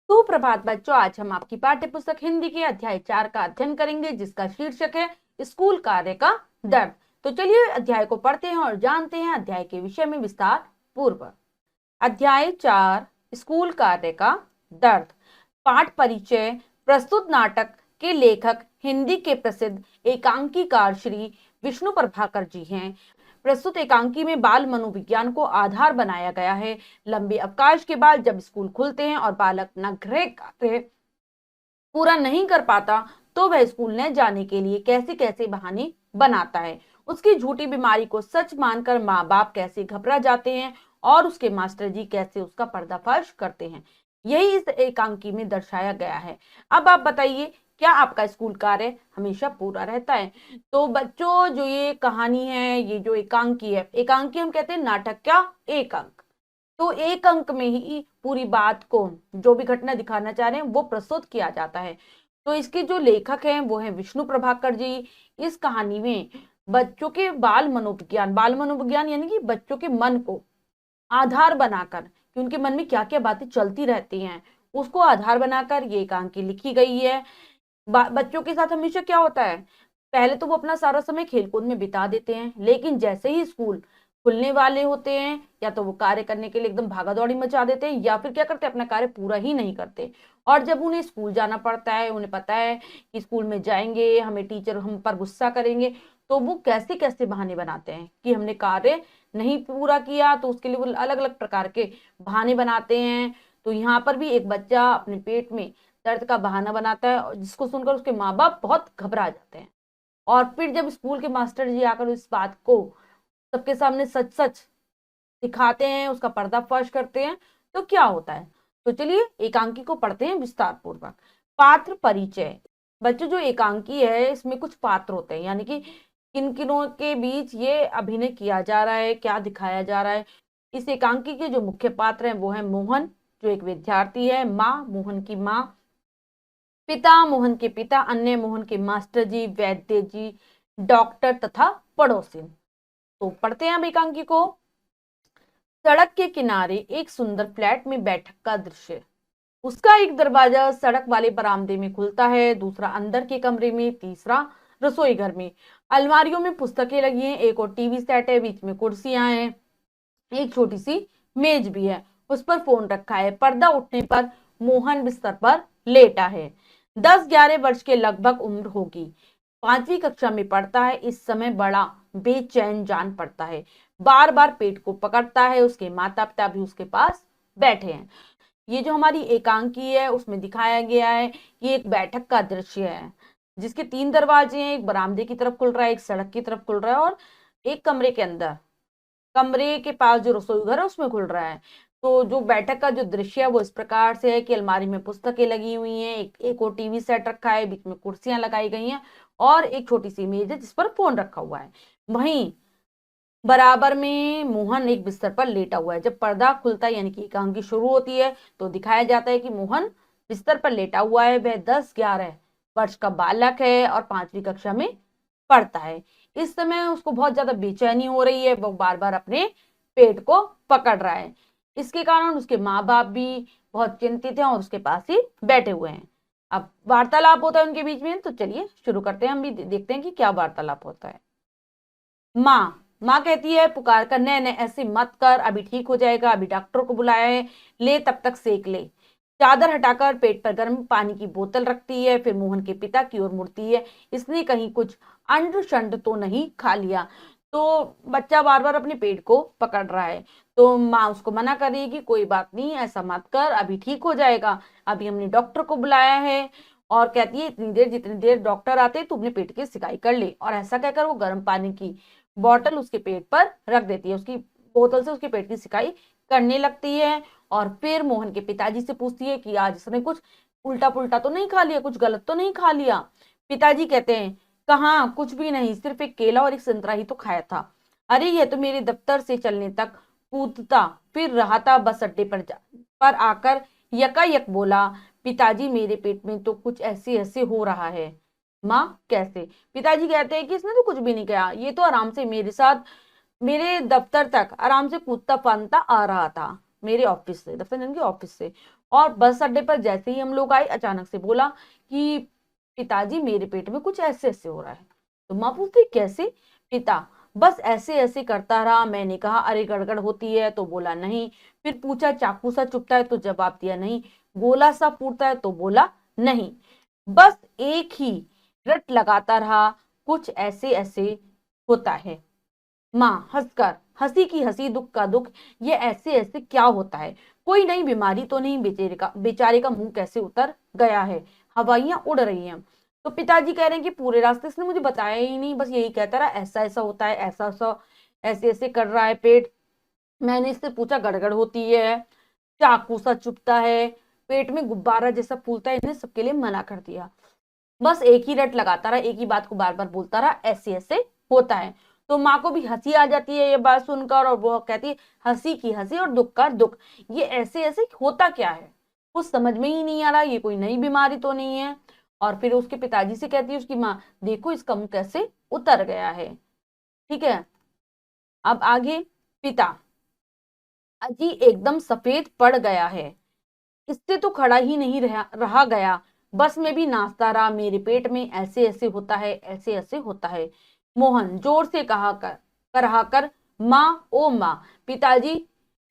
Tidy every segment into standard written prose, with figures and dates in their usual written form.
सुप्रभात बच्चों, आज हम आपकी पाठ्य पुस्तक हिंदी के अध्याय 4 का अध्ययन करेंगे, जिसका शीर्षक है स्कूल कार्य का दर्द। तो चलिए अध्याय को पढ़ते हैं और जानते हैं अध्याय के विषय में विस्तार पूर्वक। अध्याय 4, स्कूल कार्य का दर्द। पाठ परिचय। प्रस्तुत नाटक के लेखक हिंदी के प्रसिद्ध एकांकीकार श्री विष्णु प्रभाकर जी हैं। प्रस्तुत एकांकी में बाल मनोविज्ञान को आधार बनाया गया है। लंबे अवकाश के बाद जब स्कूल खुलते हैं और बालक न गृह कार्य पूरा नहीं कर पाता, तो वह स्कूल न जाने के लिए कैसे कैसे बहाने बनाता है। उसकी झूठी बीमारी को सच मानकर माँ बाप कैसे घबरा जाते हैं और उसके मास्टर जी कैसे उसका पर्दाफाश करते हैं, यही इस एकांकी में दर्शाया गया है। अब आप बताइए, क्या आपका स्कूल कार्य हमेशा पूरा रहता है? तो बच्चों, जो ये कहानी है, ये जो एकांकी है, एकांकी हम कहते हैं नाटक का एक अंक। तो एक अंक में ही पूरी बात को, जो भी घटना दिखाना चाह रहे हैं, वो प्रस्तुत किया जाता है। तो इसके जो लेखक हैं वो हैं विष्णु प्रभाकर जी। इस कहानी में बच्चों के बाल मनोविज्ञान यानी कि बच्चों के मन को आधार बनाकर, कि उनके मन में क्या क्या बातें चलती रहती हैं, उसको आधार बनाकर ये एकांकी लिखी गई है। बच्चों के साथ हमेशा क्या होता है, पहले तो वो अपना सारा समय खेलकूद में बिता देते हैं, लेकिन जैसे ही स्कूल खुलने वाले होते हैं, या तो वो कार्य करने के लिए एकदम भागा दौड़ी मचा देते हैं, या फिर क्या करते हैं, अपना कार्य पूरा ही नहीं करते। और जब उन्हें स्कूल जाना पड़ता है, उन्हें पता है कि स्कूल में जाएंगे, हमें टीचर हम पर गुस्सा करेंगे, तो वो कैसे कैसे बहाने बनाते हैं कि हमने कार्य नहीं पूरा किया, तो उसके लिए वो अलग अलग प्रकार के बहाने बनाते हैं। तो यहाँ पर भी एक बच्चा अपने पेट में दर्द का बहाना बनाता है, और जिसको सुनकर उसके माँ बाप बहुत घबरा जाते हैं। और फिर जब स्कूल के मास्टर जी आकर इस बात को सबके सामने सच सच दिखाते हैं, उसका पर्दाफाश करते हैं, तो क्या होता है? तो चलिए एकांकी को पढ़ते हैं विस्तार पूर्वक। पात्र परिचय। बच्चों, जो एकांकी है इसमें कुछ पात्र होते हैं, यानी कि किन किनों के बीच ये अभिनय किया जा रहा है, क्या दिखाया जा रहा है। इस एकांकी के जो मुख्य पात्र हैं वो है मोहन, जो एक विद्यार्थी है, माँ मोहन की माँ, पिता मोहन के पिता, अन्य मोहन के मास्टर जी, वैद्य जी, डॉक्टर तथा पड़ोसी। तो पढ़ते हैं अब एकांकी को। सड़क के किनारे एक सुंदर फ्लैट में बैठक का दृश्य। उसका एक दरवाजा सड़क वाले बरामदे में खुलता है, दूसरा अंदर के कमरे में, तीसरा रसोई घर में। अलमारियों में पुस्तकें लगी हैं, एक और टीवी सेट है, बीच में कुर्सियां हैं, एक छोटी सी मेज भी है, उस पर फोन रखा है। पर्दा उठने पर मोहन बिस्तर पर लेटा है। 10-11 वर्ष के लगभग उम्र होगी। 5वीं कक्षा में पढ़ता है। इस समय बड़ा बेचैन जान पड़ता है, बार बार पेट को पकड़ता है। उसके माता पिता भी उसके पास बैठे हैं। ये जो हमारी एकांकी है उसमें दिखाया गया है कि एक बैठक का दृश्य है, जिसके 3 दरवाजे हैं, एक बरामदे की तरफ खुल रहा है, एक सड़क की तरफ खुल रहा है, और एक कमरे के अंदर, कमरे के पास जो रसोई घर है उसमें खुल रहा है। तो जो बैठक का जो दृश्य है वो इस प्रकार से है कि अलमारी में पुस्तकें लगी हुई हैं, एक और टीवी सेट रखा है, बीच में कुर्सियां लगाई गई हैं, और एक छोटी सी मेज है जिस पर फोन रखा हुआ है। वहीं बराबर में मोहन एक बिस्तर पर लेटा हुआ है। जब पर्दा खुलता है यानी कि एकांकी शुरू होती है, तो दिखाया जाता है कि मोहन बिस्तर पर लेटा हुआ है। वह 10-11 वर्ष का बालक है और 5वीं कक्षा में पढ़ता है। इस समय उसको बहुत ज्यादा बेचैनी हो रही है, वो बार बार अपने पेट को पकड़ रहा है। इसके कारण उसके माँ बाप भी बहुत चिंतित हैं और उसके पास ही बैठे हुए हैं। अब वार्तालाप होता है उनके बीच में, तो चलिए शुरू करते हैं, हम भी देखते हैं कि क्या वार्तालाप होता है। माँ कहती है पुकार कर, नहीं नहीं ऐसे मत कर, अभी ठीक हो जाएगा, अभी डॉक्टर को बुलाया है, ले तब तक सेक ले। चादर हटाकर पेट पर गर्म पानी की बोतल रखती है, फिर मोहन के पिता की ओर मुड़ती है। इसने कहीं कुछ अंड शंड तो नहीं खा लिया? तो बच्चा बार बार अपने पेट को पकड़ रहा है। तो माँ उसको मना कर रही है कि कोई बात नहीं, ऐसा मत कर, अभी ठीक हो जाएगा, अभी हमने डॉक्टर को बुलाया है। और कहती है इतनी देर, जितनी देर डॉक्टर आते तू अपने पेट की सिकाई कर ले। और ऐसा कहकर वो गर्म पानी की बॉटल उसके पेट पर रख देती है, उसकी बोतल से उसके पेट की सिकाई करने लगती है। और फिर मोहन के पिताजी से पूछती है कि आज इसने कुछ उल्टा पुल्टा तो नहीं खा लिया, कुछ गलत तो नहीं खा लिया? पिताजी कहते हैं कहाँ, कुछ भी नहीं, सिर्फ एक केला और एक संतरा ही तो खाया था। अरे ये तो मेरे दफ्तर से चलने तक कूदता फिर रहा था, बस अड्डे पर आकर यकायक बोला, पिताजी मेरे पेट में तो कुछ ऐसे ऐसे हो रहा है। माँ कैसे? पिताजी कहते हैं कि इसने तो कुछ भी नहीं किया, ये तो आराम से मेरे साथ मेरे दफ्तर तक आराम से कूदता फांदता आ रहा था, मेरे ऑफिस से, दफ्तर यानी कि ऑफिस से। और बस अड्डे पर जैसे ही हम लोग आए, अचानक से बोला कि पिताजी मेरे पेट में कुछ ऐसे ऐसे हो रहा है। तो माँ पूछती कैसे? पिता बस ऐसे ऐसे करता रहा। मैंने कहा अरे गड़गड़ होती है, तो बोला नहीं। फिर पूछा चाकू सा चुभता है, तो जवाब दिया नहीं। गोला सा फूटता है, तो बोला नहीं। बस एक ही रट लगाता रहा, कुछ ऐसे ऐसे होता है। माँ हंसकर, हंसी की हंसी दुख का दुख, ये ऐसे ऐसे क्या होता है? कोई नई बीमारी तो नहीं? बेचारे का मुंह कैसे उतर गया है, हवाइयां उड़ रही हैं। तो पिताजी कह रहे हैं कि पूरे रास्ते इसने मुझे बताया ही नहीं, बस यही कहता रहा ऐसा ऐसा होता है, ऐसा ऐसा, ऐसे ऐसे कर रहा है पेट। मैंने इससे पूछा गड़गड़ होती है, चाकू सा चुभता है, पेट में गुब्बारा जैसा फूलता है, इन्हें सबके लिए मना कर दिया। बस एक ही रट लगाता रहा, एक ही बात को बार बार बोलता रहा, ऐसे ऐसे होता है। तो माँ को भी हंसी आ जाती है ये बात सुनकर, और वो कहती है हंसी की हंसी और दुख का दुख, ये ऐसे ऐसे होता क्या है? कुछ समझ में ही नहीं आ रहा, ये कोई नई बीमारी तो नहीं है। और फिर उसके पिताजी से कहती है उसकी माँ, देखो इसका मुंह कैसे उतर गया है। ठीक है, अब आगे। पिता अजी एकदम सफेद पड़ गया है, इससे तो खड़ा ही नहीं रहा गया। बस में भी नाचता रहा, मेरे पेट में ऐसे ऐसे होता है, ऐसे ऐसे होता है। मोहन जोर से कहा कर, माँ ओ माँ। पिताजी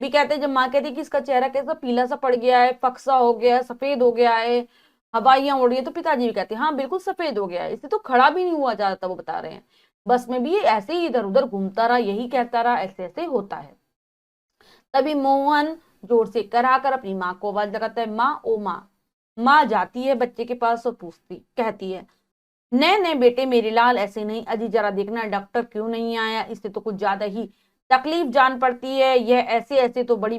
भी कहते, जब माँ कहती कि इसका चेहरा कैसा पीला सा पड़ गया है, फक्सा हो गया है, सफेद हो गया है, हवाइयां उड़ रही है, तो पिताजी भी कहते हाँ बिल्कुल सफेद हो गया है, इससे तो खड़ा भी नहीं हुआ जाता, वो बता रहे हैं। बस में भी ये ऐसे ही इधर उधर घूमता रहा, यही कहता रहा ऐसे ऐसे होता है। तभी मोहन जोर से कराकर अपनी माँ को आवाज लगाता है, माँ ओ माँ। माँ जाती है बच्चे के पास और पूछती कहती है, नहीं नहीं बेटे मेरे लाल ऐसे नहीं, अजी जरा देखना डॉक्टर क्यों नहीं आया, इससे तो कुछ ज्यादा ही तकलीफ जान पड़ती है, यह ऐसे ऐसे तो बड़ी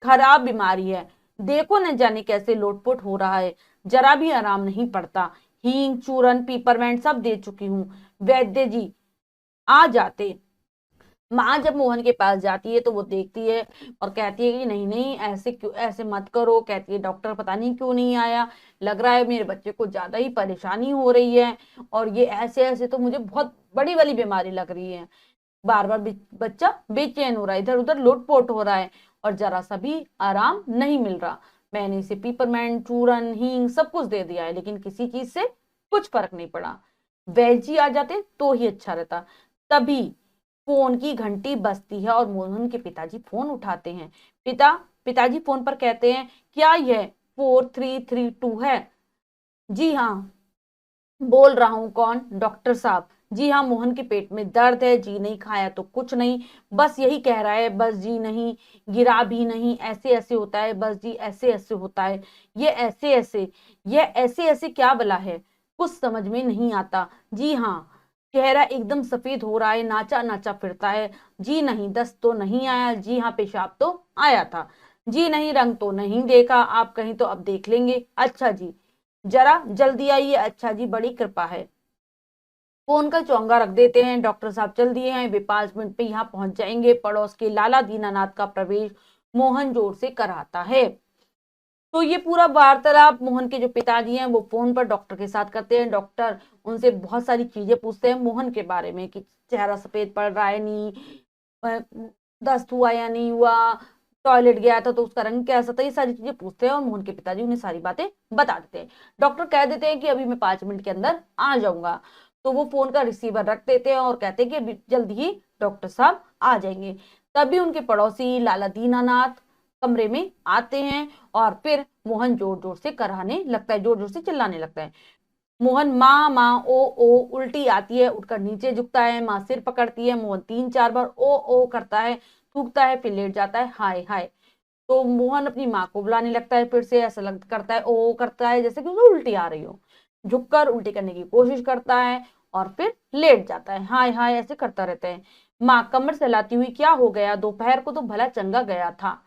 खराब बीमारी है। देखो न जाने कैसे लोटपोट हो रहा है, जरा भी आराम नहीं पड़ता। हींग चूरन पीपरमेंट सब दे चुकी हूँ, वैद्य जी आ जाते। माँ जब मोहन के पास जाती है तो वो देखती है और कहती है कि नहीं नहीं ऐसे क्यों, ऐसे मत करो। कहती है डॉक्टर पता नहीं क्यों नहीं आया, लग रहा है मेरे बच्चे को ज्यादा ही परेशानी हो रही है, और ये ऐसे ऐसे तो मुझे बहुत बड़ी वाली बीमारी लग रही है। बार बार बच्चा बेचैन हो रहा है, इधर उधर लोटपोट हो रहा है, और जरा सा भी आराम नहीं मिल रहा। मैंने इसे पीपरमेंट चूरन हींग सब कुछ दे दिया है, लेकिन किसी चीज से कुछ फर्क नहीं पड़ा। वैद्य जी आ जाते तो ही अच्छा रहता। तभी फोन की घंटी बजती है और मोहन के पिताजी फोन उठाते हैं। पिताजी फोन पर कहते हैं, क्या यह 4332 है? जी हाँ, बोल रहा हूँ। कौन? डॉक्टर साहब। जी हाँ, मोहन के पेट में दर्द है, जी नहीं खाया तो कुछ नहीं, बस यही कह रहा है, बस जी नहीं, गिरा भी नहीं, ऐसे ऐसे होता है, बस जी ऐसे ऐसे होता है। ये ऐसे ऐसे, ये ऐसे ऐसे क्या बला है, कुछ समझ में नहीं आता। जी हाँ, चेहरा एकदम सफेद हो रहा है, नाचा नाचा फिरता है। जी नहीं, दस्त तो नहीं आया। जी हाँ, पेशाब तो आया था। जी नहीं, रंग तो नहीं देखा, आप कहीं तो अब देख लेंगे। अच्छा जी, जरा जल्दी आइए। अच्छा जी, बड़ी कृपा है। फोन का चौंगा रख देते हैं। डॉक्टर साहब चल दिए हैं, वे 5 मिनट में यहाँ पहुंच जाएंगे। पड़ोस के लाला दीनानाथ का प्रवेश मोहन जोर से कराता है। तो ये पूरा वार्तालाप मोहन के जो पिताजी हैं वो फोन पर डॉक्टर के साथ करते हैं। डॉक्टर उनसे बहुत सारी चीजें पूछते हैं मोहन के बारे में, कि चेहरा सफेद पड़ रहा है नहीं, अ, दस्त हुआ या नहीं हुआ, टॉयलेट गया था तो उसका रंग कैसा था, ये सारी चीजें पूछते हैं, और मोहन के पिताजी उन्हें सारी बातें बता देते हैं। डॉक्टर कह देते हैं कि अभी मैं 5 मिनट के अंदर आ जाऊंगा। तो वो फोन का रिसीवर रख देते हैं और कहते हैं कि अभी जल्दी ही डॉक्टर साहब आ जाएंगे। तभी उनके पड़ोसी लाला दीनानाथ कमरे में आते हैं, और फिर मोहन जोर जोर से कराने लगता है, जोर जोर से चिल्लाने लगता है। मोहन माँ माँ ओ, उल्टी आती है, उठकर नीचे झुकता है, माँ सिर पकड़ती है, मोहन 3-4 बार ओ करता है, थूकता है, फिर लेट जाता है, हाय हाय। तो मोहन अपनी माँ को बुलाने लगता है, फिर से ऐसा करता है, ओ करता है जैसे कि उसे उल्टी आ रही हो, झुककर उल्टी करने की कोशिश करता है, और फिर लेट जाता है, हाय हाय ऐसे करता रहता है। माँ कमर सहलाती हुई, क्या हो गया, दोपहर को तो भला चंगा गया था,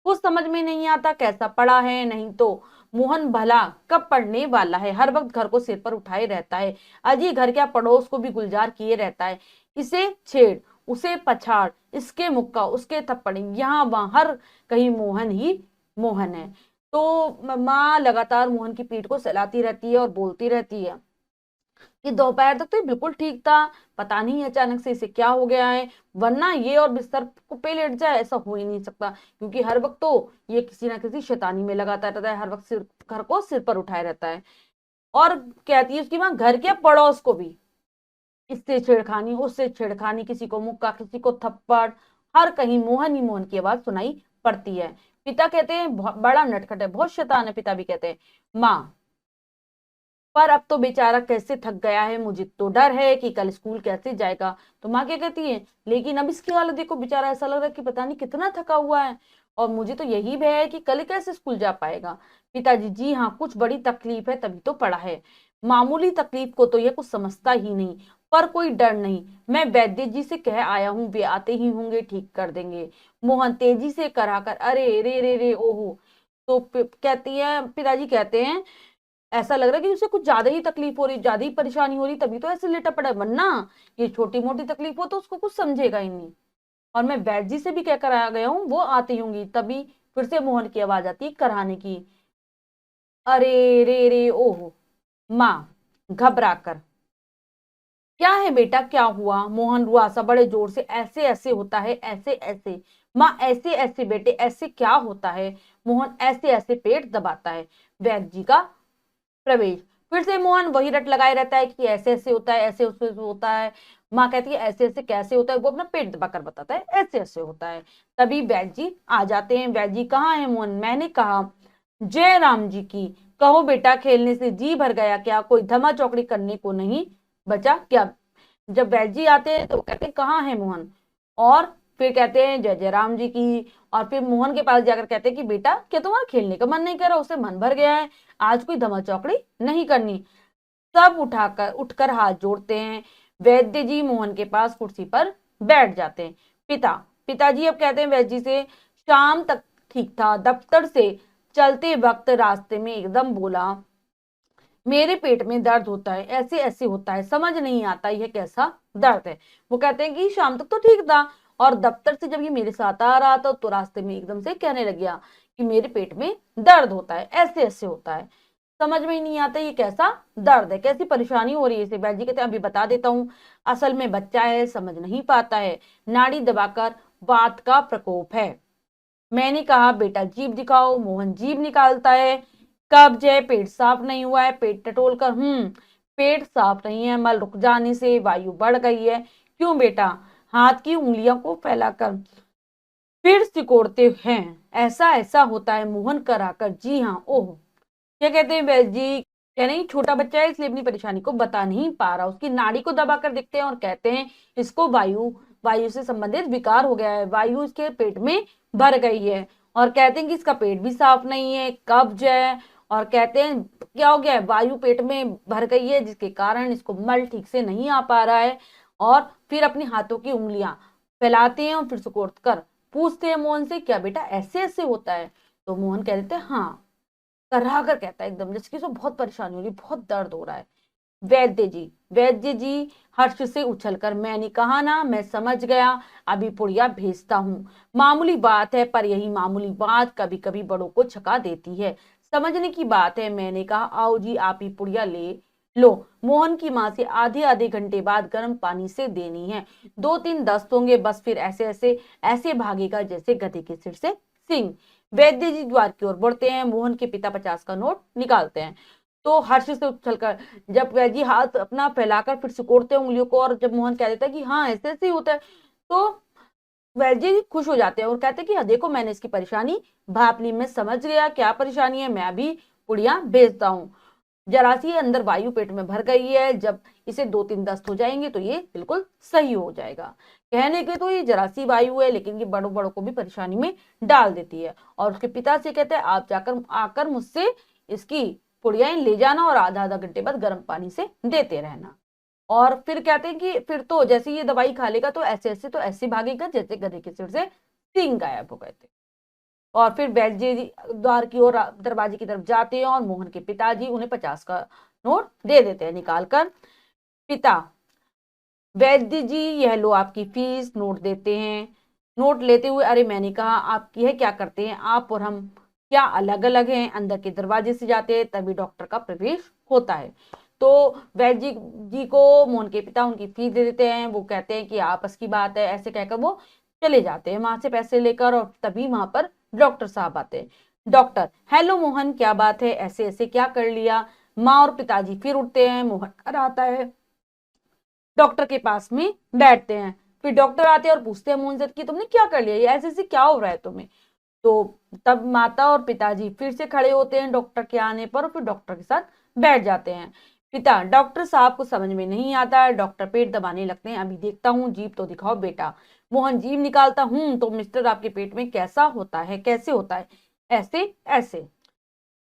कुछ समझ में नहीं आता कैसा पड़ा है, नहीं तो मोहन भला कब पढ़ने वाला है, हर वक्त घर को सिर पर उठाए रहता है, अजी घर क्या पड़ोस को भी गुलजार किए रहता है, इसे छेड़ उसे पछाड़, इसके मुक्का उसके थप्पड़, यहाँ वहां हर कहीं मोहन ही मोहन है। तो माँ लगातार मोहन की पीठ को सहलाती रहती है और बोलती रहती है, कि दोपहर तक तो ये बिल्कुल ठीक था, पता नहीं अचानक से इसे क्या हो गया है, वरना ये और बिस्तर को पे लेट जाए ऐसा हो ही नहीं सकता, क्योंकि हर वक्त तो ये किसी ना किसी शैतानी में लगाता रहता है, हर वक्त सिर घर को सिर पर उठाए रहता है। और कहती है उसकी माँ घर के पड़ोस को भी इससे छेड़खानी उससे छेड़खानी, किसी को मुक्का किसी को थप्पड़, हर कहीं मोहन ही मोहन की आवाज सुनाई पड़ती है। पिता कहते हैं बड़ा नटखट है, बहुत शैतान है। पिता भी कहते हैं माँ, पर अब तो बेचारा कैसे थक गया है, मुझे तो डर है कि कल स्कूल कैसे जाएगा। तो माँ क्या कहती है, लेकिन अब इसकी हालत देखो, बेचारा ऐसा लग रहा है कि पता नहीं कितना थका हुआ है, और मुझे तो यही भय है कि कल कैसे स्कूल जा पाएगा। पिताजी जी हाँ, कुछ बड़ी तकलीफ है तभी तो पड़ा है। मामूली तकलीफ को तो ये कुछ समझता ही नहीं, पर कोई डर नहीं, मैं वैद्य जी से कह आया हूँ, वे आते ही होंगे, ठीक कर देंगे। मोहन तेजी से कराकर अरे रे रे रे ओहो। तो कहती है, पिताजी कहते हैं ऐसा लग रहा है कि उसे कुछ ज्यादा ही तकलीफ हो रही, ज्यादा ही परेशानी हो रही, तभी तो ऐसे लेटा पड़ा है, वरना ये छोटी मोटी तकलीफ हो तो उसको कुछ समझेगा ही नहीं। और मैं वैद्य जी से भी कहकर आ गया हूँ, वो आती होंगी। तभी फिर से मोहन की आवाज आती है कराने की, अरे रे रे ओहो। माँ घबरा कर, क्या है बेटा, क्या हुआ? मोहन रुआसा बड़े जोर से, ऐसे ऐसे होता है, ऐसे ऐसे। माँ ऐसे ऐसे बेटे, ऐसे क्या होता है? मोहन ऐसे ऐसे पेट दबाता है। वैद्य जी का प्रवेश। फिर से मोहन वही रट लगाए रहता है कि ऐसे ऐसे होता है, ऐसे ऐसे होता है। माँ कहती है ऐसे ऐसे कैसे होता है, वो अपना पेट दबाकर बताता है ऐसे ऐसे होता है। तभी वैद्य जी आ जाते हैं। वैद्य जी कहाँ है मोहन? मैंने कहा जय राम जी की, कहो बेटा खेलने से जी भर गया क्या, कोई धमा चौकड़ी करने को नहीं बचा क्या? जब वैद्य जी आते हैं तो कहते हैं कहाँ है मोहन, और फिर कहते हैं जय जय राम जी की। और फिर मोहन के पास जाकर कहते हैं कि बेटा क्या तुम्हारा खेलने का मन नहीं कर रहा, उसे मन भर गया है, आज कोई धमा चौकड़ी नहीं करनी। सब उठाकर उठकर हाथ जोड़ते हैं। वैद्य जी मोहन के पास कुर्सी पर बैठ जाते हैं। पिताजी अब कहते हैं वैद्य जी से, शाम तक ठीक था, दफ्तर से चलते वक्त रास्ते में एकदम बोला मेरे पेट में दर्द होता है, ऐसे ऐसे होता है, समझ नहीं आता यह कैसा दर्द है। वो कहते हैं कि शाम तक तो ठीक था, और दफ्तर से जब ये मेरे साथ आ रहा था तो रास्ते में एकदम से कहने लग गया कि मेरे पेट में दर्द होता है, ऐसे ऐसे होता है, समझ में ही नहीं आता ये कैसा दर्द है, कैसी परेशानी हो रही है इसे। वैद्य जी कहते हैं अभी बता देता हूँ, असल में बच्चा है, समझ नहीं पाता है, नाड़ी दबाकर वात का प्रकोप है। मैंने कहा बेटा जीभ दिखाओ। मोहन जीभ निकालता है। कब्ज है, पेट साफ नहीं हुआ है, पेट टटोल कर पेट साफ नहीं है, मल रुक जाने से वायु बढ़ गई है। क्यों बेटा? हाथ की उंगलियों को फैलाकर फिर सिकोड़ते हैं, ऐसा ऐसा होता है। मोहन कराकर जी हाँ ओह। क्या कहते हैं वैद्य जी? कह नहीं छोटा बच्चा है इसलिए अपनी परेशानी को बता नहीं पा रहा, उसकी नाड़ी को दबाकर देखते हैं और कहते हैं इसको वायु वायु से संबंधित विकार हो गया है, वायु इसके पेट में भर गई है। और कहते हैं कि इसका पेट भी साफ नहीं है, कब्ज है। और कहते हैं क्या हो गया है, वायु पेट में भर गई है जिसके कारण इसको मल ठीक से नहीं आ पा रहा है। और फिर अपने हाथों की उंगलियां फैलाते हैं और फिर सुकोड़ कर पूछते हैं मोहन से क्या बेटा ऐसे ऐसे होता है? तो मोहन कह देते हैं हाँ, कराह कर कहता है एकदम जैसे कि उसको बहुत परेशानी हो रही, बहुत दर्द हो रहा है। वैद्य जी हर्ष से उछलकर, मैंने कहा ना, मैं समझ गया, अभी पुड़िया भेजता हूँ। मामूली बात है, पर यही मामूली बात कभी कभी बड़ों को छका देती है, समझने की बात है। मैंने कहा आओ जी आप ही पुड़िया ले लो। मोहन की माँ से आधे आधे घंटे बाद गर्म पानी से देनी है, 2-3 दस्त होंगे बस, फिर ऐसे ऐसे ऐसे भागेगा जैसे गधे के सिर से सिंह। वैद्य जी द्वार की ओर बढ़ते हैं। मोहन के पिता 50 का नोट निकालते हैं। तो हर्ष से उछलकर जब वैद्य जी हाथ अपना फैलाकर फिर सिकोड़ते हैं उंगलियों को, और जब मोहन कह देता है कि हाँ ऐसे ऐसे ही होता है, तो वैद्य जी खुश हो जाते हैं और कहते हैं कि हाँ देखो मैंने इसकी परेशानी भाप ली, मैं समझ गया क्या परेशानी है, मैं अभी पुड़िया भेजता हूँ। जरा सी अंदर वायु पेट में भर गई है, जब इसे 2-3 दस्त हो जाएंगे तो ये बिल्कुल सही हो जाएगा। कहने के तो ये जरा सी वायु है, लेकिन ये बड़ों बड़ों को भी परेशानी में डाल देती है। और उसके पिता से कहते हैं आप जाकर आकर मुझसे इसकी पुड़ियाएं ले जाना और आधा आधा घंटे बाद गर्म पानी से देते रहना। और फिर कहते हैं कि फिर तो जैसे ये दवाई खा लेगा तो ऐसे ऐसे तो ऐसे भागेगा जैसे गधे के सिर से सींग गायब हो गए थे। और फिर वैद्य जी द्वार की ओर दरवाजे की तरफ जाते हैं और मोहन के पिताजी उन्हें 50 का नोट दे देते हैं निकाल कर। पिता वैद्य जी यह लो आपकी फीस, नोट देते हैं। नोट लेते हुए अरे मैंने कहा आप यह क्या करते हैं, आप और हम क्या अलग अलग हैं? अंदर के दरवाजे से जाते हैं तभी डॉक्टर का प्रवेश होता है। तो वैद्य जी को मोहन के पिता उनकी फीस दे देते हैं। वो कहते हैं कि आपस की बात है, ऐसे कहकर वो चले जाते हैं वहां से पैसे लेकर। और तभी वहां पर डॉक्टर साहब आते हैं। डॉक्टर, हेलो मोहन, क्या बात है, ऐसे ऐसे क्या कर लिया? माँ और पिताजी फिर उठते हैं। मोहन घर आता है, डॉक्टर के पास में बैठते हैं। फिर डॉक्टर आते हैं और पूछते हैं मोहन से कि तुमने क्या कर लिया, ये ऐसे ऐसे क्या हो रहा है तुम्हें? तो तब माता और पिताजी फिर से खड़े होते हैं डॉक्टर के आने पर, और फिर डॉक्टर के साथ बैठ जाते हैं। पिता, डॉक्टर साहब को समझ में नहीं आता है। डॉक्टर पेट दबाने लगते हैं। अभी देखता हूँ, जीभ तो दिखाओ बेटा। मोहन जीभ निकालता हूँ। तो मिस्टर, आपके पेट में कैसा होता है, कैसे होता है? ऐसे ऐसे।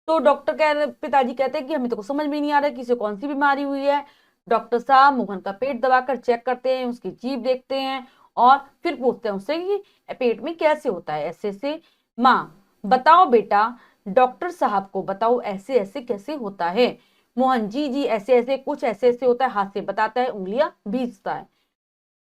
तो पिताजी कहते हैं कि हमें तो कुछ समझ में नहीं आ रहा है, किसी को कौन सी बीमारी हुई है। डॉक्टर साहब मोहन का पेट दबाकर चेक करते हैं, उसकी जीभ देखते हैं, और फिर पूछते हैं उससे कि पेट में कैसे होता है, ऐसे ऐसे। माँ, बताओ बेटा, डॉक्टर साहब को बताओ, ऐसे ऐसे कैसे होता है? मोहन, जी जी, ऐसे ऐसे, कुछ ऐसे ऐसे होता है। हाथ से बताता है, उंगलियां भींचता है।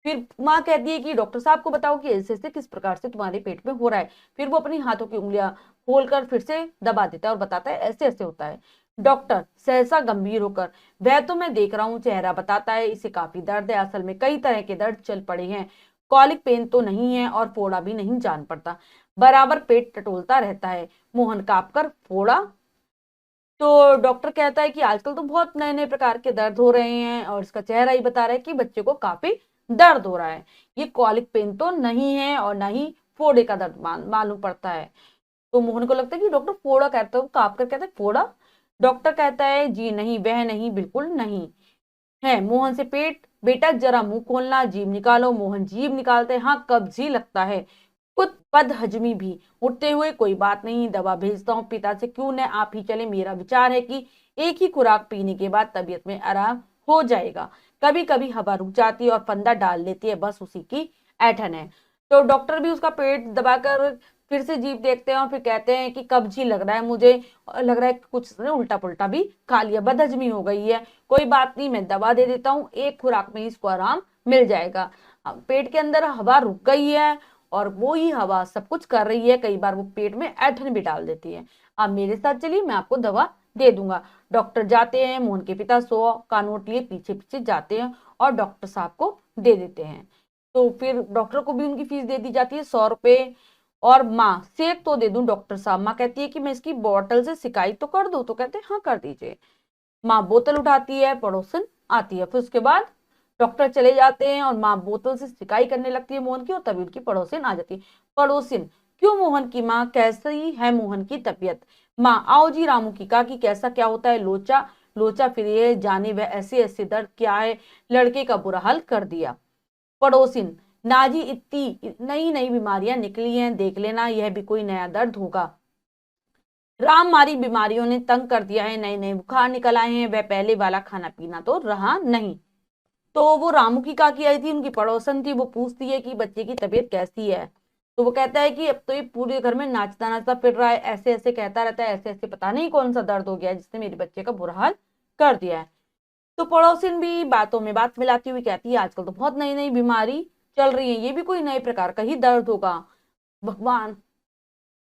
फिर माँ कहती है कि डॉक्टर साहब को बताओ कि ऐसे ऐसे किस प्रकार से तुम्हारे पेट में हो रहा है। फिर वो अपनी हाथों की उंगलियां खोलकर फिर से दबा देता है और बताता है ऐसे ऐसे होता है। डॉक्टर सहसा गंभीर होकर, वह तो मैं देख रहा हूँ, चेहरा बताता है इसे काफी दर्द है। असल में कई तरह के दर्द चल पड़े हैं। कॉलिक पेन तो नहीं है और फोड़ा भी नहीं जान पड़ता, बराबर पेट टटोलता रहता है। मोहन कांप कर, फोड़ा? तो डॉक्टर कहता है कि आजकल तो बहुत नए नए प्रकार के दर्द हो रहे हैं, और इसका चेहरा ही बता रहा है कि बच्चे को काफी दर्द हो रहा है। ये कॉलिक पेन तो नहीं है और ना ही फोड़े का दर्द मालूम पड़ता है। तो मोहन को लगता है कि डॉक्टर फोड़ा कहता है, वो कांप कर कहता है फोड़ा? डॉक्टर कहता है जी नहीं, वह नहीं, बिल्कुल नहीं है। मोहन से पेट, बेटा जरा मुंह खोलना, जीभ निकालो। मोहन जीभ निकालते हैं। हाँ, कब्ज ही लगता है, कुछ बदहजमी भी। उठते हुए, कोई बात नहीं, दवा भेजता हूँ पिता से, क्यों न आप ही चले। मेरा विचार है कि एक ही खुराक पीने के बाद तबीयत में आराम हो जाएगा। कभी कभी हवा रुक जाती है और फंदा डाल लेती है, बस उसी की ऐठन है। तो डॉक्टर भी उसका पेट दबाकर फिर से जीभ देखते हैं और फिर कहते हैं कि कब्ज ही लग रहा है मुझे, और लग रहा है कि कुछ उसने उल्टा पुल्टा भी खा लिया, बदहजमी हो गई है। कोई बात नहीं, मैं दवा दे देता हूँ, एक खुराक में इसको आराम मिल जाएगा। अब पेट के अंदर हवा रुक गई है और वो ही हवा सब कुछ कर रही है। कई बार वो पेट में ऐठन भी डाल देती है। आप मेरे साथ चलिए, मैं आपको दवा दे दूंगा। डॉक्टर जाते हैं। मोहन के पिता 100 का नोट लिए पीछे पीछे जाते हैं और डॉक्टर साहब को दे देते हैं। तो फिर डॉक्टर को भी उनकी फीस दे दी जाती है, 100 रुपए। और माँ, सेब तो दे दूं डॉक्टर साहब? माँ कहती है कि मैं इसकी बोतल से शिकायत तो कर दूं? तो कहते हैं हाँ, कर दीजिए। माँ बोतल उठाती है, पड़ोसन आती है। फिर उसके बाद डॉक्टर चले जाते हैं और माँ बोतल से सिकाई करने लगती है मोहन की, और तभी उनकी पड़ोसिन आ जाती है। पड़ोसिन, क्यों मोहन की माँ, कैसी है मोहन की तबीयत? माँ, आओ जी रामू की काकी, कैसा क्या होता है? लोचा लोचा फिर ये जाने वह ऐसे ऐसे दर्द क्या है, लड़के का बुरा हाल कर दिया। पड़ोसिन, नाजी, इतनी नई नई बीमारियां निकली हैं, देख लेना यह भी कोई नया दर्द होगा। राम, मारी बीमारियों ने तंग कर दिया है, नए नए बुखार निकल आए हैं, वह पहले वाला खाना पीना तो रहा नहीं। तो वो रामू की काकी आई थी, उनकी पड़ोसन थी। वो पूछती है कि बच्चे की तबीयत कैसी है? तो वो कहता है कि अब तो ये पूरे घर में नाचता नाचता फिर रहा है, ऐसे ऐसे कहता रहता है, ऐसे ऐसे पता नहीं कौन सा दर्द हो गया है जिसने मेरे बच्चे का बुरा हाल कर दिया है। तो पड़ोसिन भी बातों में बात मिलाती हुई कहती है, आजकल तो बहुत नई नई बीमारी चल रही है, ये भी कोई नए प्रकार का ही दर्द होगा। भगवान,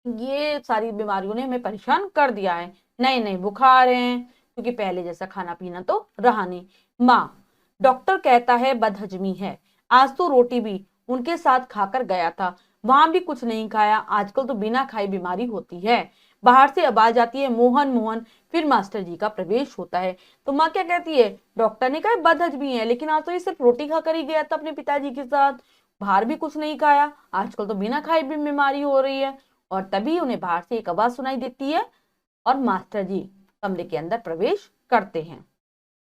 ये सारी बीमारियों ने हमें परेशान कर दिया है। नए नए बुखार हैं, क्योंकि पहले जैसा खाना पीना तो रहा नहीं। माँ, डॉक्टर कहता है बदहजमी है। आज तो रोटी भी उनके साथ खाकर गया था, वहां भी कुछ नहीं खाया। आजकल तो बिना खाए बीमारी होती है। बाहर से आवाज आती है, मोहन मोहन। फिर मास्टर जी का प्रवेश होता है। तो माँ क्या कहती है, डॉक्टर ने कहा बदहजमी है, लेकिन आज तो ये सिर्फ रोटी खाकर ही गया था अपने पिताजी के साथ, बाहर भी कुछ नहीं खाया। आजकल तो बिना खाए भी बीमारी हो रही है। और तभी उन्हें बाहर से एक आवाज सुनाई देती है और मास्टर जी कमरे के अंदर प्रवेश करते हैं।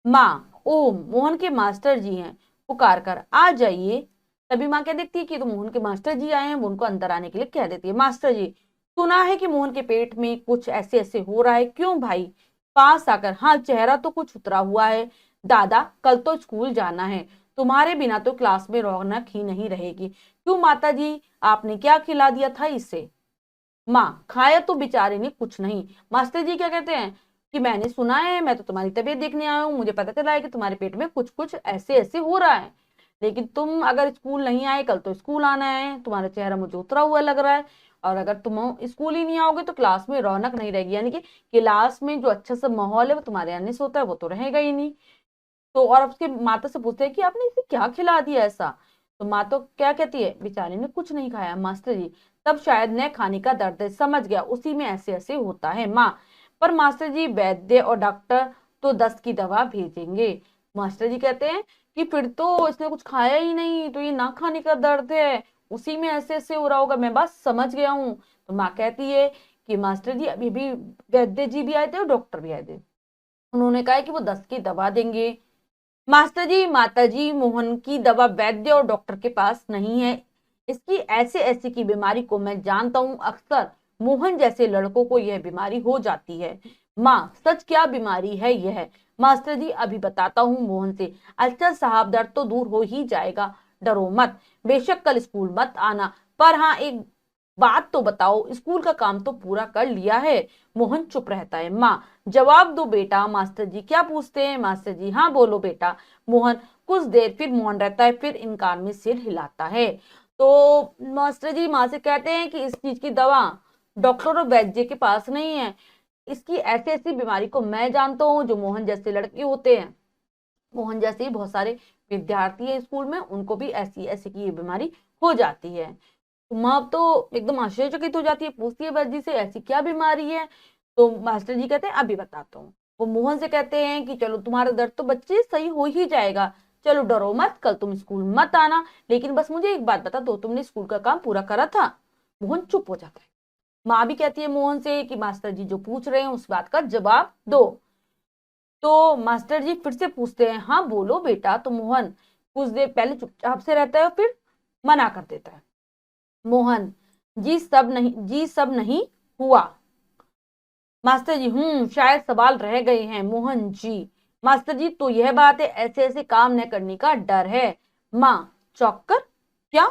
माँ, ओ मोहन के मास्टर जी हैं, पुकार कर आ जाइए। तभी माँ क्या देखती है कि तो मोहन के मास्टर जी आए हैं। वो उनको अंदर आने के लिए कह देती है, मास्टर जी, सुना है कि मोहन के पेट में कुछ ऐसे ऐसे हो रहा है, क्यों भाई? पास आकर, हाँ, चेहरा तो कुछ उतरा हुआ है। दादा, कल तो स्कूल जाना है, तुम्हारे बिना तो क्लास में रौनक ही नहीं रहेगी। क्यों माता जी, आपने क्या खिला दिया था इसे? माँ, खाया तो बेचारे ने कुछ नहीं। मास्टर जी क्या कहते हैं कि मैंने सुना है, मैं तो तुम्हारी तबीयत देखने आया हूँ, मुझे पता चला है कि तुम्हारे पेट में कुछ कुछ ऐसे ऐसे हो रहा है, लेकिन तुम अगर स्कूल नहीं आए, कल तो स्कूल आना है, तुम्हारा चेहरा मुझे उतरा हुआ लग रहा है। और अगर तुम स्कूल ही नहीं आओगे तो क्लास में रौनक नहीं रहेगी, यानी कि क्लास में जो अच्छा सा माहौल है वो तुम्हारे आने से होता है, वो तो रहेगा ही नहीं। तो और उसके माता से पूछते हैं कि आपने इसे क्या खिला दिया ऐसा। तो माँ तो क्या कहती है, बेचारे ने कुछ नहीं खाया मास्टर जी, तब शायद न खाने का दर्द है, समझ गया उसी में ऐसे ऐसे होता है माँ। पर मास्टर जी वैद्य और डॉक्टर तो 10 की दवा भेजेंगे। मास्टर जी कहते हैं कि फिर तो इसने कुछ खाया ही नहीं, तो ये ना खाने का दर्द है, उसी में ऐसे ऐसे हो रहा होगा, मैं बस समझ गया हूँ। तो माँ कहती है कि मास्टर जी अभी भी वैद्य जी भी आए थे और डॉक्टर भी आए थे, उन्होंने कहा है कि वो 10 की दवा देंगे। मास्टर जी माता जी, मोहन की दवा वैद्य और डॉक्टर के पास नहीं है, इसकी ऐसे ऐसे की बीमारी को मैं जानता हूँ, अक्सर मोहन जैसे लड़कों को यह बीमारी हो जाती है। माँ सच क्या बीमारी है यह? मास्टर जी अभी बताता हूँ मोहन से। अच्छा साहब, दर्द तो दूर हो ही जाएगा, डरो मत, बेशक कल स्कूल मत आना, पर हाँ एक बात तो बताओ, स्कूल का काम तो पूरा कर लिया है? मोहन चुप रहता है। माँ जवाब दो बेटा। मास्टर जी क्या पूछते हैं? मास्टर जी हाँ बोलो बेटा। मोहन कुछ देर फिर मौन रहता है, फिर इनकार में सिर हिलाता है। तो मास्टर जी माँ से कहते हैं कि इस चीज की दवा डॉक्टर और वैद्य के पास नहीं है, इसकी ऐसी ऐसी बीमारी को मैं जानता हूँ, जो मोहन जैसे लड़के होते हैं, मोहन जैसे ही बहुत सारे विद्यार्थी है स्कूल में, उनको भी ऐसी ऐसी की ये बीमारी हो जाती है। तो माँ तो एकदम आश्चर्यचकित हो जाती है, पूछती है वैद्य जी से ऐसी क्या बीमारी है। तो मास्टर जी कहते हैं अभी बताता हूँ। वो मोहन से कहते हैं कि चलो तुम्हारा दर्द तो बच्चे सही हो ही जाएगा, चलो डरो मत, कल तुम स्कूल मत आना, लेकिन बस मुझे एक बात बता दो, तुमने स्कूल का काम पूरा करा था? मोहन चुप हो जाता है। माँ भी कहती है मोहन से कि मास्टर जी जो पूछ रहे हैं उस बात का जवाब दो। तो मास्टर जी फिर से पूछते हैं हाँ बोलो बेटा। तो मोहन कुछ देर पहले चुपचाप से रहता है और फिर मना कर देता है। मोहन जी सब नहीं हुआ। मास्टर जी शायद सवाल रह गए हैं। मोहन जी मास्टर जी तो यह बात है, ऐसे ऐसे काम न करने का डर है। माँ चौंक कर क्या?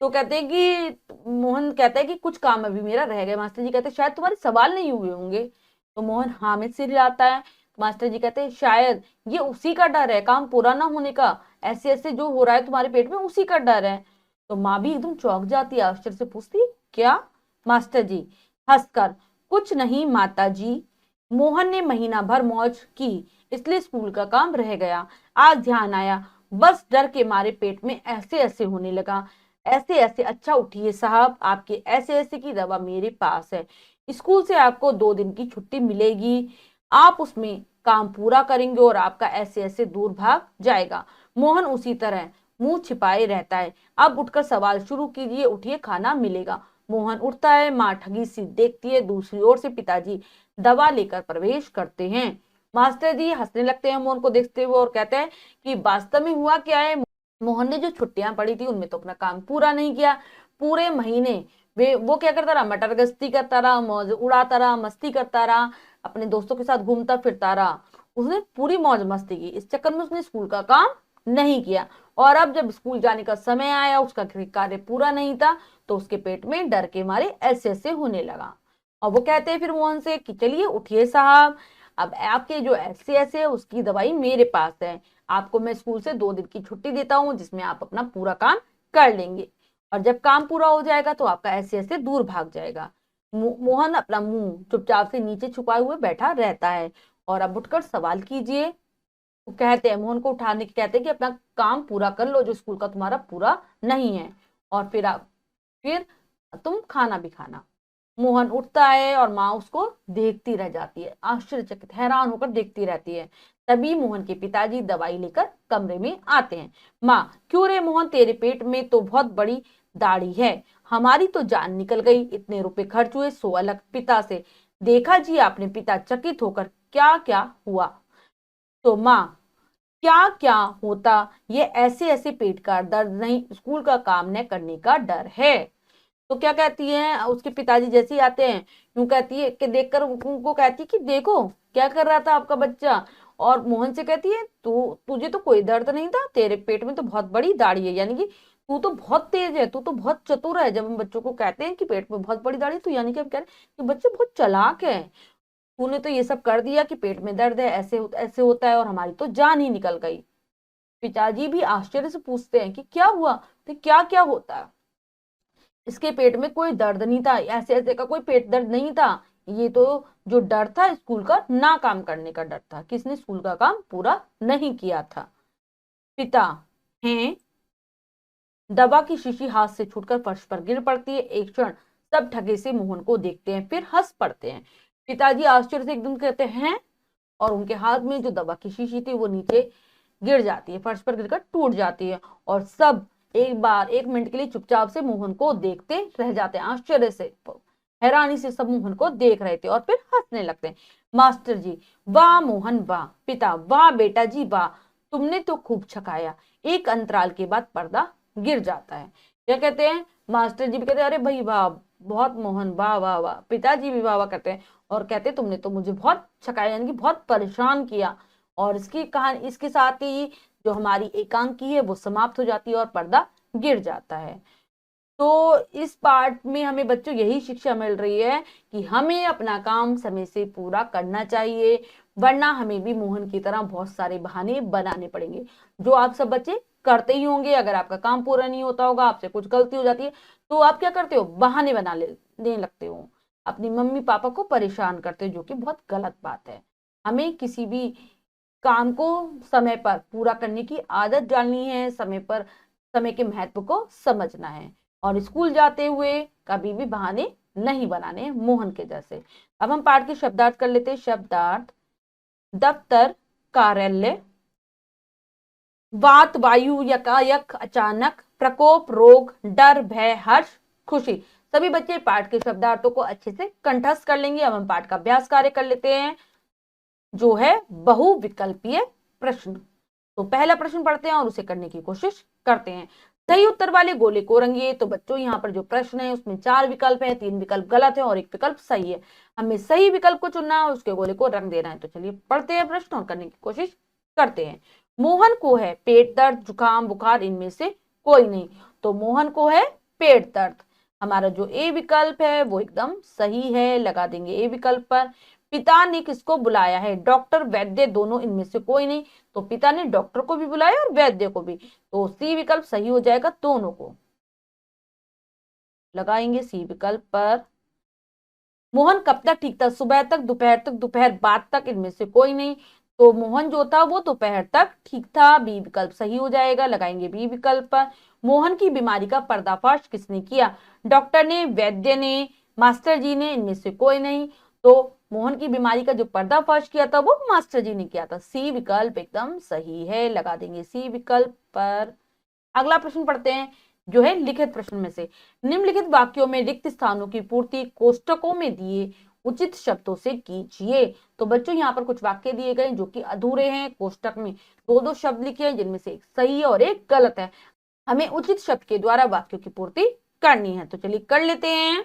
तो कहते हैं कि मोहन कहता है कि कुछ काम अभी मेरा रह गया। मास्टर जी कहते हैं शायद तुम्हारे सवाल नहीं हुए होंगे। तो मोहन हाँ में सिर हिलाता है। मास्टर जी कहते हैं शायद ये उसी का डर है, काम पूरा ना होने का, ऐसे ऐसे जो हो रहा है तुम्हारे पेट में उसी का डर है। तो माँ भी एकदम चौंक जाती है, आश्चर्य से पूछती है क्या? मास्टर जी हंसकर कुछ नहीं माता जी, मोहन ने महीना भर मौज की, इसलिए स्कूल का काम रह गया, आज ध्यान आया, बस डर के मारे पेट में ऐसे ऐसे होने लगा, ऐसे ऐसे। अच्छा उठिए साहब, आपके ऐसे ऐसे की दवा मेरे पास है, स्कूल से आपको 2 दिन की छुट्टी मिलेगी, आप उसमें काम पूरा करेंगे और आपका ऐसे ऐसे दूर भाग जाएगा। मोहन उसी तरह मुंह छिपाए रहता है। अब उठकर सवाल शुरू कीजिए, उठिए खाना मिलेगा। मोहन उठता है। माँ ठगी सी देखती है। दूसरी ओर से पिताजी दवा लेकर प्रवेश करते हैं। मास्टर जी हंसने लगते हैं मोहन को देखते हुए और कहते हैं कि वास्तव में हुआ क्या है, मोहन ने जो छुट्टियां पड़ी थी उनमें तो अपना काम पूरा नहीं किया, पूरे महीने वे वो क्या करता रहा, मटर गश्ती करता रहा, मौज उड़ाता रहा, मस्ती करता रहा, अपने दोस्तों के साथ घूमता फिरता रहा, उसने पूरी मौज मस्ती की, इस चक्कर में उसने स्कूल का काम नहीं किया। और अब जब स्कूल जाने का समय आया, उसका कार्य पूरा नहीं था, तो उसके पेट में डर के मारे ऐसे ऐसे होने लगा। और वो कहते हैं फिर मोहन से कि चलिए उठिए साहब, अब आपके जो ऐसे ऐसे है उसकी दवाई मेरे पास है, आपको मैं स्कूल से 2 दिन की छुट्टी देता हूँ, जिसमें आप अपना पूरा काम कर लेंगे, और जब काम पूरा हो जाएगा तो आपका ऐसे ऐसे दूर भाग जाएगा। मोहन अपना मुंह चुपचाप से नीचे छुपाए हुए बैठा रहता है। और अब उठकर सवाल कीजिए। वो कहते हैं मोहन को उठाने के, कहते हैं कि अपना काम पूरा कर लो जो स्कूल का तुम्हारा पूरा नहीं है, और फिर तुम खाना भी खाना। मोहन उठता है और माँ उसको देखती रह जाती है, आश्चर्यचकित हैरान होकर देखती रहती है। तभी मोहन के पिताजी दवाई लेकर कमरे में आते हैं। माँ क्यों रे मोहन, तेरे पेट में तो बहुत बड़ी दाढ़ी है, हमारी तो जान निकल गई, इतने रुपए खर्च हुए, सो अलग। पिता से देखा जी आपने? पिता चकित होकर क्या क्या हुआ? तो माँ क्या क्या होता, ये ऐसे ऐसे पेट का दर्द नहीं, स्कूल का काम न करने का डर है। तो क्या कहती है, उसके पिताजी जैसे ही आते हैं यूं कहती है कि देखकर उनको कहती है कि देखो क्या कर रहा था आपका बच्चा। और मोहन से कहती है तू तुझे तो कोई दर्द नहीं था, तेरे पेट में तो बहुत बड़ी दाढ़ी है, यानी कि तू तो बहुत तेज है, तू तो बहुत चतुर है। जब हम बच्चों को कहते हैं कि पेट में बहुत बड़ी दाढ़ी है, तो यानी कि हम कह रहे हैं कि बच्चे बहुत चालाक है, तूने तो ये सब कर दिया कि पेट में दर्द है, ऐसे ऐसे होता है, और हमारी तो जान ही निकल गई। पिताजी भी आश्चर्य से पूछते हैं कि क्या हुआ, तो क्या क्या होता है? इसके पेट में कोई दर्द नहीं था, ऐसे ऐसे का कोई पेट दर्द नहीं था। ये तो जो डर था स्कूल का ना काम करने का डर था, किसने स्कूल का काम पूरा नहीं किया था। पिता हैं, दवा की शीशी हाथ से छूटकर फर्श पर गिर पड़ती है। एक क्षण सब ठगे से मोहन को देखते हैं, फिर हंस पड़ते हैं। पिताजी आश्चर्य से एकदम कहते हैं, और उनके हाथ में जो दवा की शीशी थी वो नीचे गिर जाती है, फर्श पर गिरकर टूट जाती है। और सब एक बार 1 मिनट के लिए चुपचाप से मोहन को देखते रह जाते हैं, आश्चर्य से हैरानी से सब मोहन को देख रहे थे और फिर हंसने लगते हैं। मास्टर जी, वाह मोहन वाह। पिता, वाह बेटा जी वाह, तुमने तो खूब छकाया। एक अंतराल के बाद पर्दा गिर जाता है। क्या कहते हैं, मास्टर जी भी कहते हैं अरे भाई वाह, बहुत मोहन वाह वाह वाह। पिताजी भी वाह वाह करते हैं और कहते हैं तुमने तो मुझे बहुत छकाया, यानी कि बहुत परेशान किया। और इसकी कहानी, इसके साथ ही जो हमारी एकांकी है वो समाप्त हो जाती है और पर्दा गिर जाता है। तो इस पार्ट में हमें बच्चों यही शिक्षा मिल रही है कि हमें अपना काम समय से पूरा करना चाहिए, वरना हमें भी मोहन की तरह बहुत सारे बहाने बनाने पड़ेंगे, जो आप सब बच्चे करते ही होंगे। अगर आपका काम पूरा नहीं होता होगा, आपसे कुछ गलती हो जाती है, तो आप क्या करते हो, बहाने लेने लगते हो, अपनी मम्मी पापा को परेशान करते हो, जो कि बहुत गलत बात है। हमें किसी भी काम को समय पर पूरा करने की आदत डालनी है, समय पर समय के महत्व को समझना है, और स्कूल जाते हुए कभी भी बहाने नहीं बनाने मोहन के जैसे। अब हम पाठ के शब्दार्थ कर लेते हैं। शब्दार्थ, दफ्तर, कार्यालय, वात वायु, यकायक, अचानक, प्रकोप, रोग, डर, भय, हर्ष, खुशी। सभी बच्चे पाठ के शब्दार्थों को अच्छे से कंठस्थ कर लेंगे। अब हम पाठ का अभ्यास कार्य कर लेते हैं, जो है बहुविकल्पीय प्रश्न। तो पहला प्रश्न पढ़ते हैं और उसे करने की कोशिश करते हैं। सही उत्तर वाले गोले को रंगिए। तो बच्चों यहाँ पर जो प्रश्न है उसमें 4 विकल्प है, 3 विकल्प गलत है और 1 विकल्प सही है। हमें सही विकल्प को चुनना है और उसके गोले को रंग देना है। तो चलिए पढ़ते हैं प्रश्न और करने की कोशिश करते हैं। मोहन को है पेट दर्द, जुकाम, बुखार, इनमें से कोई नहीं। तो मोहन को है पेट दर्द। हमारा जो ए विकल्प है वो एकदम सही है, लगा देंगे ए विकल्प पर। पिता ने किसको बुलाया है, डॉक्टर, वैद्य, दोनों, इनमें से कोई नहीं। तो पिता ने डॉक्टर को भी बुलाया और वैद्य को भी, तो सी विकल्प सही हो जाएगा, दोनों को लगाएंगे सी विकल्प पर। मोहन कब तक ठीक था, सुबह तक, दोपहर तक, दोपहर बाद तक, इनमें से कोई नहीं। तो मोहन जो था वो दोपहर तक ठीक था, बी विकल्प सही हो जाएगा, लगाएंगे बी विकल्प पर। मोहन की बीमारी का पर्दाफाश किसने किया, डॉक्टर ने, वैद्य ने, मास्टर जी ने, इनमें से कोई नहीं। तो मोहन की बीमारी का जो पर्दाफाश किया था वो मास्टर जी ने किया था, सी विकल्प एकदम सही है, लगा देंगे सी विकल्प पर। अगला प्रश्न पढ़ते हैं, जो है लिखित प्रश्न में से निम्नलिखित वाक्यों में रिक्त स्थानों की पूर्ति कोष्टकों में दिए उचित शब्दों से कीजिए। तो बच्चों यहाँ पर कुछ वाक्य दिए गए जो कि अधूरे हैं, कोष्टक में दो दो शब्द लिखे हैं जिनमें से एक सही है और एक गलत है। हमें उचित शब्द के द्वारा वाक्यों की पूर्ति करनी है। तो चलिए कर लेते हैं।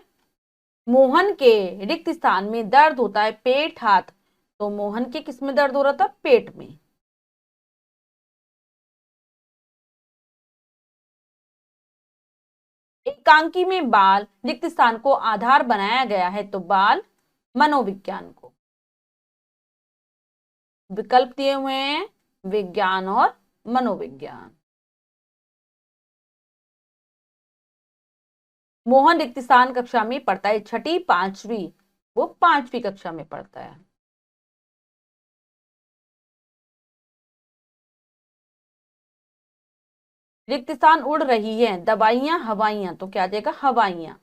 मोहन के रिक्त स्थान में दर्द होता है, पेट, हाथ। तो मोहन के किस में दर्द हो रहा था, पेट में। एकांकी में बाल रिक्त स्थान को आधार बनाया गया है। तो बाल मनोविज्ञान को। विकल्प दिए हुए हैं विज्ञान और मनोविज्ञान। मोहन रिक्त स्थान कक्षा में पढ़ता है, छठी पांचवी, वो पांचवी कक्षा में पढ़ता है। रिक्त स्थान उड़ रही है, दवाइयां, हवाइयां। तो क्या देगा, हवाइयां।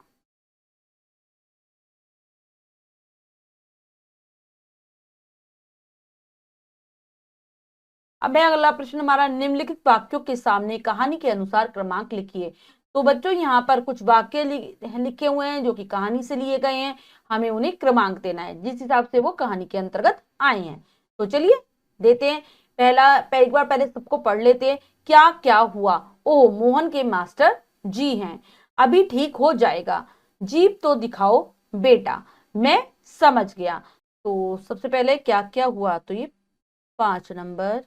अब है अगला प्रश्न हमारा, निम्नलिखित वाक्यों के सामने कहानी के अनुसार क्रमांक लिखिए। तो बच्चों यहाँ पर कुछ वाक्य लिखे हुए हैं जो कि कहानी से लिए गए हैं, हमें उन्हें क्रमांक देना है जिस हिसाब से वो कहानी के अंतर्गत आए हैं। तो चलिए देते हैं। पहला, एक बार पहले सबको पढ़ लेते हैं। क्या क्या हुआ, ओ मोहन के मास्टर जी हैं, अभी ठीक हो जाएगा, जीप तो दिखाओ बेटा, मैं समझ गया। तो सबसे पहले क्या क्या हुआ, तो ये 5 नंबर।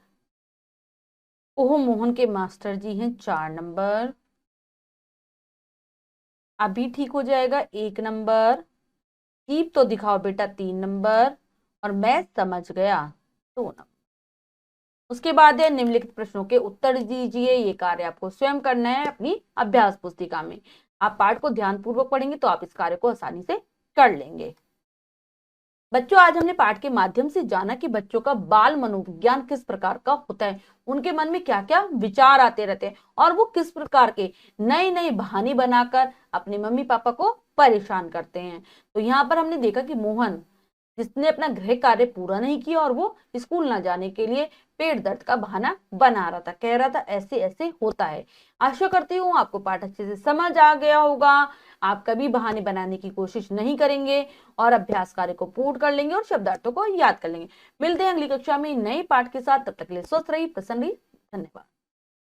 ओह मोहन के मास्टर जी हैं, 4 नंबर। अभी ठीक हो जाएगा, 1 नंबर। जीप तो दिखाओ बेटा, 3 नंबर। और मैं समझ गया, 2 नंबर। उसके बाद है निम्नलिखित प्रश्नों के उत्तर दीजिए। ये कार्य आपको स्वयं करना है अपनी अभ्यास पुस्तिका में। आप पाठ को ध्यानपूर्वक पढ़ेंगे तो आप इस कार्य को आसानी से कर लेंगे। बच्चों, आज हमने पाठ के माध्यम से जाना कि बच्चों का बाल मनोविज्ञान किस प्रकार का होता है, उनके मन में क्या क्या विचार आते रहते हैं और वो किस प्रकार के नए नए बहाने बनाकर अपने मम्मी पापा को परेशान करते हैं। तो यहाँ पर हमने देखा कि मोहन, जिसने अपना गृह कार्य पूरा नहीं किया और वो स्कूल ना जाने के लिए पेट दर्द का बहाना बना रहा था, कह रहा था ऐसे ऐसे होता है। आशा करती हूँ आपको पाठ अच्छे से समझ आ गया होगा, आप कभी बहाने बनाने की कोशिश नहीं करेंगे और अभ्यास कार्य को पूर्ण कर लेंगे और शब्दार्थों को याद कर लेंगे। मिलते हैं अगली कक्षा में नए पाठ के साथ, तब तक के लिए स्वस्थ रहिए, प्रसन्न रहिए। धन्यवाद।